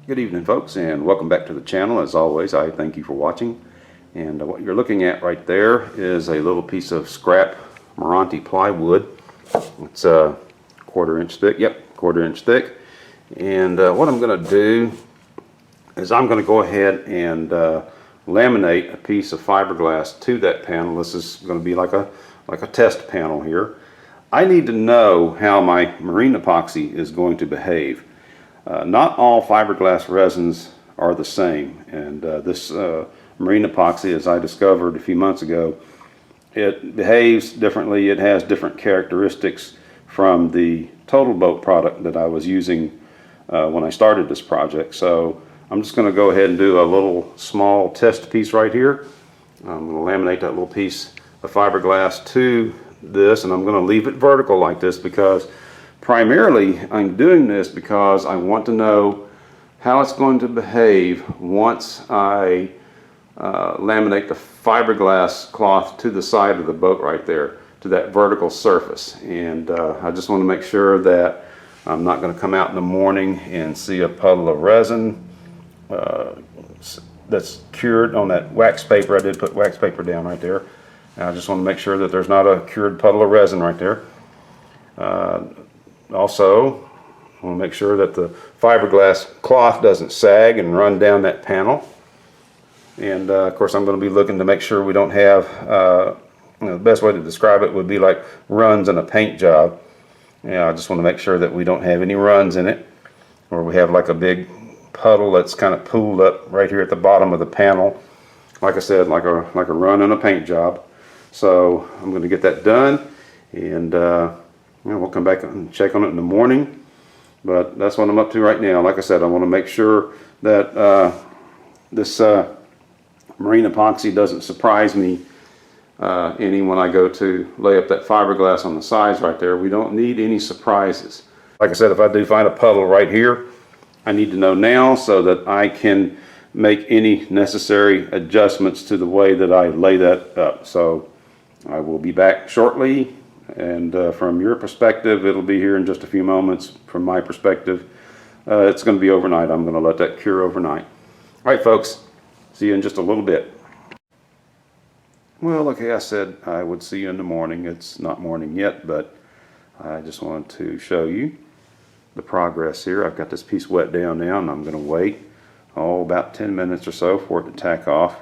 Good evening, folks, and welcome back to the channel. As always, I thank you for watching. And what you're looking at right there is a little piece of scrap Meranti plywood. It's a 1/4 inch thick. Yep, 1/4 inch thick. And what I'm going to do is I'm going to go ahead and laminate a piece of fiberglass to that panel. This is going to be like a test panel here. I need to know how my marine epoxy is going to behave. Not all fiberglass resins are the same, and this marine epoxy, as I discovered a few months ago, it behaves differently. It has different characteristics from the Total Boat product that I was using when I started this project. So I'm just going to go ahead and do a little small test piece right here. I'm going to laminate that little piece of fiberglass to this, and I'm going to leave it vertical like this because primarily I'm doing this because I want to know how it's going to behave once I laminate the fiberglass cloth to the side of the boat right there, to that vertical surface. And I just want to make sure that I'm not going to come out in the morning and see a puddle of resin that's cured on that wax paper. I did put wax paper down right there. And I just want to make sure that there's not a cured puddle of resin right there. Also, I want to make sure that the fiberglass cloth doesn't sag and run down that panel. And of course, I'm going to be looking to make sure we don't have, the best way to describe it would be like runs in a paint job. I just want to make sure that we don't have any runs in it, or we have like a big puddle that's kind of pooled up right here at the bottom of the panel. Like I said, like a run in a paint job. So I'm going to get that done, and we'll come back and check on it in the morning. But that's what I'm up to right now. Like I said, I want to make sure that this marine epoxy doesn't surprise me any when I go to lay up that fiberglass on the sides right there. We don't need any surprises. Like I said, if I do find a puddle right here, I need to know now so that I can make any necessary adjustments to the way that I lay that up. So I will be back shortly, and from your perspective, it'll be here in just a few moments. From my perspective, it's going to be overnight. I'm going to let that cure overnight. All right, folks, see you in just a little bit. Well, okay, I said I would see you in the morning. It's not morning yet, but I just wanted to show you the progress here. I've got this piece wet down now, and I'm going to wait about 10 minutes or so for it to tack off.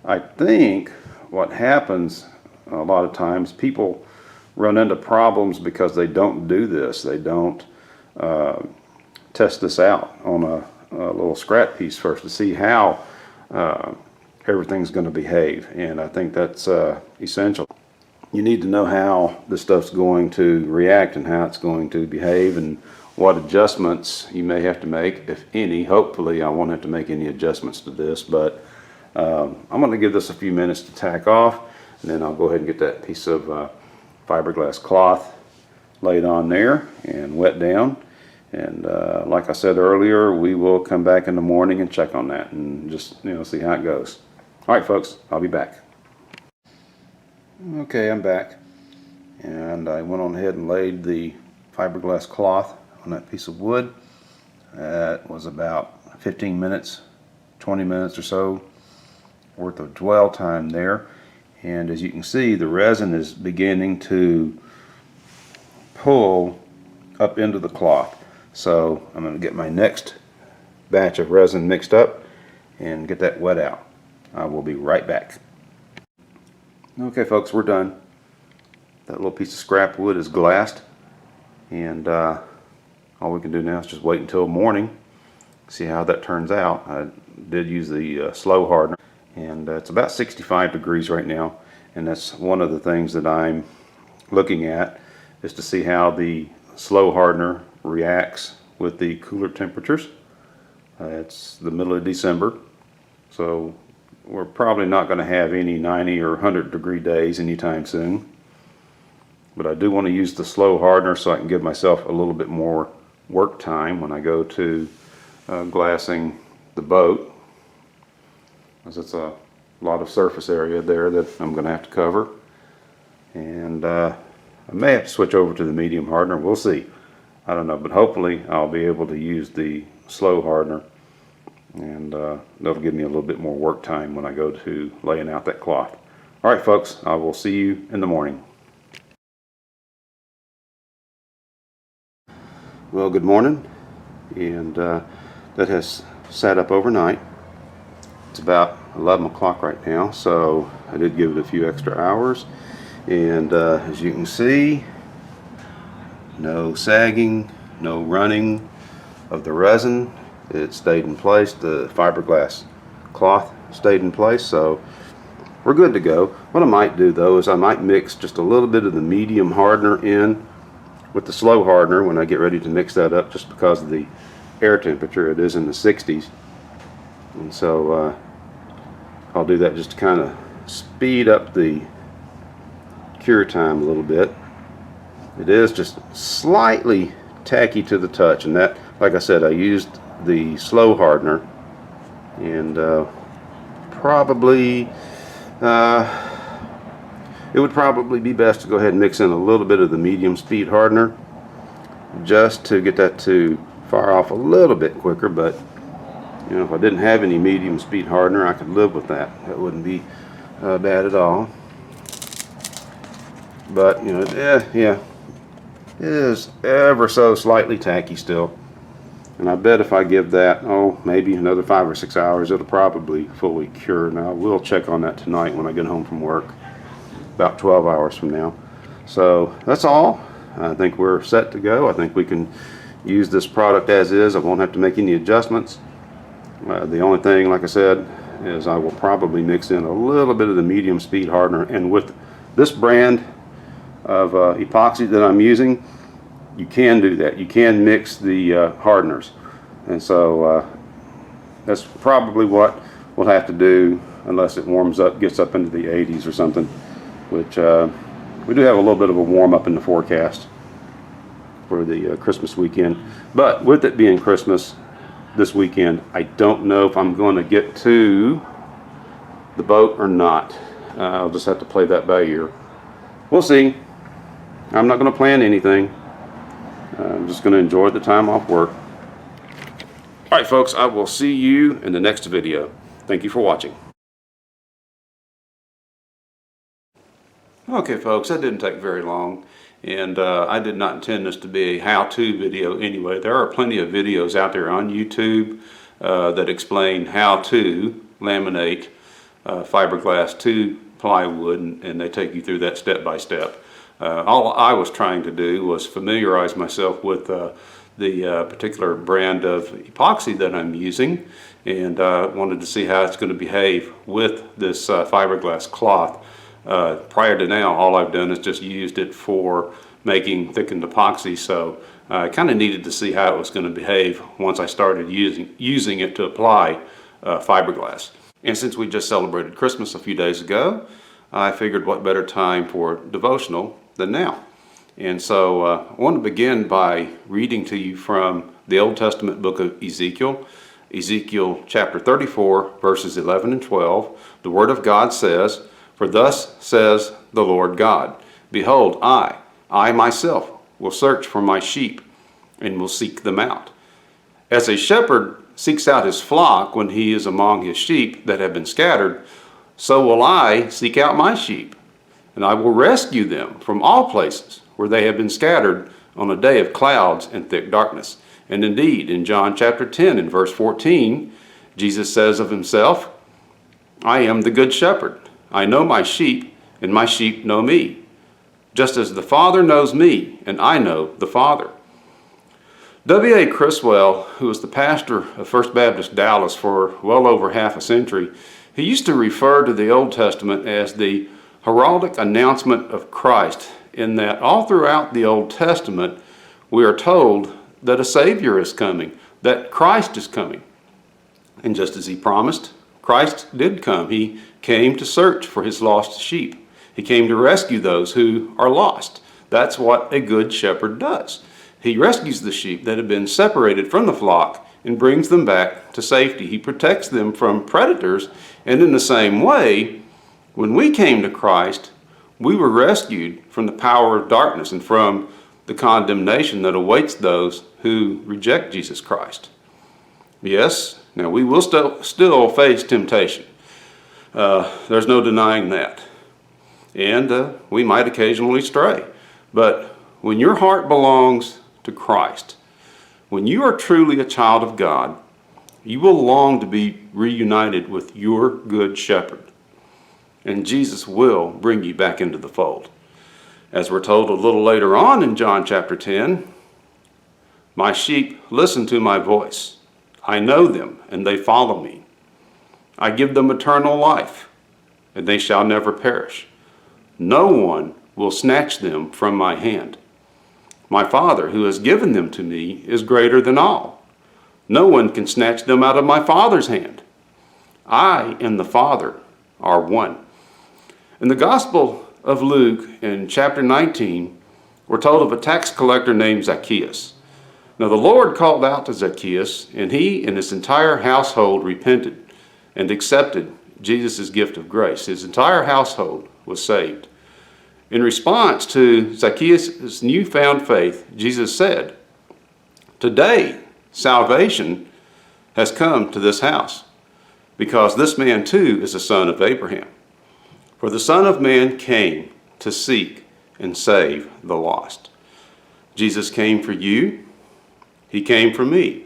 I think what happens a lot of times, people run into problems because they don't do this. They don't test this out on a little scrap piece first to see how everything's going to behave. And I think that's essential. You need to know how this stuff's going to react and how it's going to behave and what adjustments you may have to make, if any. Hopefully I won't have to make any adjustments to this, but I'm going to give this a few minutes to tack off, and then I'll go ahead and get that piece of fiberglass cloth laid on there and wet down. And like I said earlier, we will come back in the morning and check on that and just see how it goes. All right, folks, I'll be back. Okay, I'm back, and I went on ahead and laid the fiberglass cloth on that piece of wood. That was about 15 minutes, 20 minutes or so worth of dwell time there. And as you can see, the resin is beginning to pull up into the cloth. So I'm going to get my next batch of resin mixed up and get that wet out. I will be right back. Okay, folks, we're done. That little piece of scrap wood is glassed, and all we can do now is just wait until morning, see how that turns out. I did use the slow hardener, and it's about 65 degrees right now, and that's one of the things that I'm looking at, is to see how the slow hardener reacts with the cooler temperatures. It's the middle of December, so we're probably not going to have any 90 or 100 degree days anytime soon. But I do want to use the slow hardener so I can give myself a little bit more work time when I go to glassing the boat, because it's a lot of surface area there that I'm going to have to cover. And I may have to switch over to the medium hardener. We'll see. I don't know, but hopefully I'll be able to use the slow hardener, and that'll give me a little bit more work time when I go to laying out that cloth. All right, folks, I will see you in the morning. Well, good morning, and that has sat up overnight. It's about 11 o'clock right now, so I did give it a few extra hours, and as you can see, no sagging, no running of the resin. It stayed in place. The fiberglass cloth stayed in place, so we're good to go. What I might do though is I might mix just a little bit of the medium hardener in with the slow hardener when I get ready to mix that up, just because of the air temperature. It is in the 60s, and so I'll do that just to kind of speed up the cure time a little bit. It is just slightly tacky to the touch, and that, like I said, I used the slow hardener, and probably it would probably be best to go ahead and mix in a little bit of the medium speed hardener just to get that to fire off a little bit quicker. But you know, if I didn't have any medium speed hardener, I could live with that. That wouldn't be bad at all. But you know, yeah, it is ever so slightly tacky still. And I bet if I give that, maybe another 5 or 6 hours, it'll probably fully cure. Now, we'll check on that tonight when I get home from work, about 12 hours from now. So that's all. I think we're set to go. I think we can use this product as is. I won't have to make any adjustments. The only thing, like I said, is I will probably mix in a little bit of the medium speed hardener. And with this brand of epoxy that I'm using, you can do that. You can mix the hardeners, and so that's probably what we'll have to do, unless it warms up, gets up into the 80s or something, which we do have a little bit of a warm up in the forecast for the Christmas weekend. But with it being Christmas this weekend, I don't know if I'm going to get to the boat or not. I'll just have to play that by ear. We'll see. I'm not going to plan anything. I'm just going to enjoy the time off work. Alright folks, I will see you in the next video. Thank you for watching. Okay folks, that didn't take very long, and I did not intend this to be a how-to video anyway. There are plenty of videos out there on YouTube that explain how to laminate fiberglass to plywood, and they take you through that step by step. All I was trying to do was familiarize myself with the particular brand of epoxy that I'm using, and wanted to see how it's going to behave with this fiberglass cloth. Prior to now, all I've done is just used it for making thickened epoxy, so I kind of needed to see how it was going to behave once I started using it to apply fiberglass. And since we just celebrated Christmas a few days ago, I figured what better time for devotional than now. And so I want to begin by reading to you from the Old Testament book of Ezekiel, Ezekiel chapter 34, verses 11 and 12. The Word of God says, "For thus says the Lord God, Behold, I myself will search for my sheep and will seek them out. As a shepherd seeks out his flock when he is among his sheep that have been scattered, so will I seek out my sheep, and I will rescue them from all places where they have been scattered on a day of clouds and thick darkness." And indeed, in John chapter 10 and verse 14, Jesus says of himself, "I am the good shepherd. I know my sheep, and my sheep know me, just as the Father knows me, and I know the Father." W.A. Criswell, who was the pastor of First Baptist Dallas for well over half a century, he used to refer to the Old Testament as the heraldic announcement of Christ, in that all throughout the Old Testament we are told that a Savior is coming, that Christ is coming. And just as he promised, Christ did come. He came to search for his lost sheep. He came to rescue those who are lost. That's what a good shepherd does. He rescues the sheep that have been separated from the flock and brings them back to safety. He protects them from predators, and in the same way, when we came to Christ, we were rescued from the power of darkness and from the condemnation that awaits those who reject Jesus Christ. Yes, now we will still face temptation. There's no denying that. And we might occasionally stray. But when your heart belongs to Christ, when you are truly a child of God, you will long to be reunited with your good shepherd. And Jesus will bring you back into the fold. As we're told a little later on in John chapter 10, my sheep listen to my voice. I know them, and they follow me. I give them eternal life, and they shall never perish. No one will snatch them from my hand. My Father, who has given them to me, is greater than all. No one can snatch them out of my Father's hand. I and the Father are one. In the Gospel of Luke, in chapter 19, we're told of a tax collector named Zacchaeus. Now the Lord called out to Zacchaeus, and he and his entire household repented and accepted Jesus' gift of grace. His entire household was saved. In response to Zacchaeus' newfound faith, Jesus said, "Today, salvation has come to this house, because this man too is a son of Abraham. For the Son of Man came to seek and save the lost." Jesus came for you. He came for me.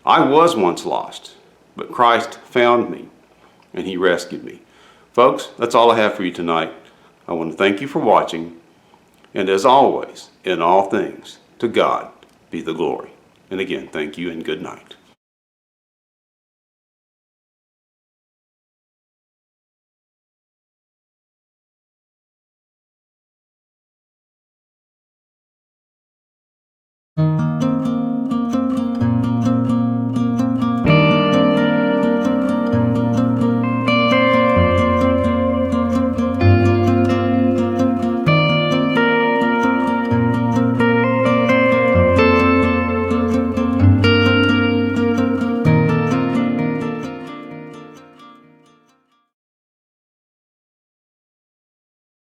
I was once lost, but Christ found me, and he rescued me. Folks, that's all I have for you tonight. I want to thank you for watching, and as always, in all things, to God be the glory. And again, thank you and good night.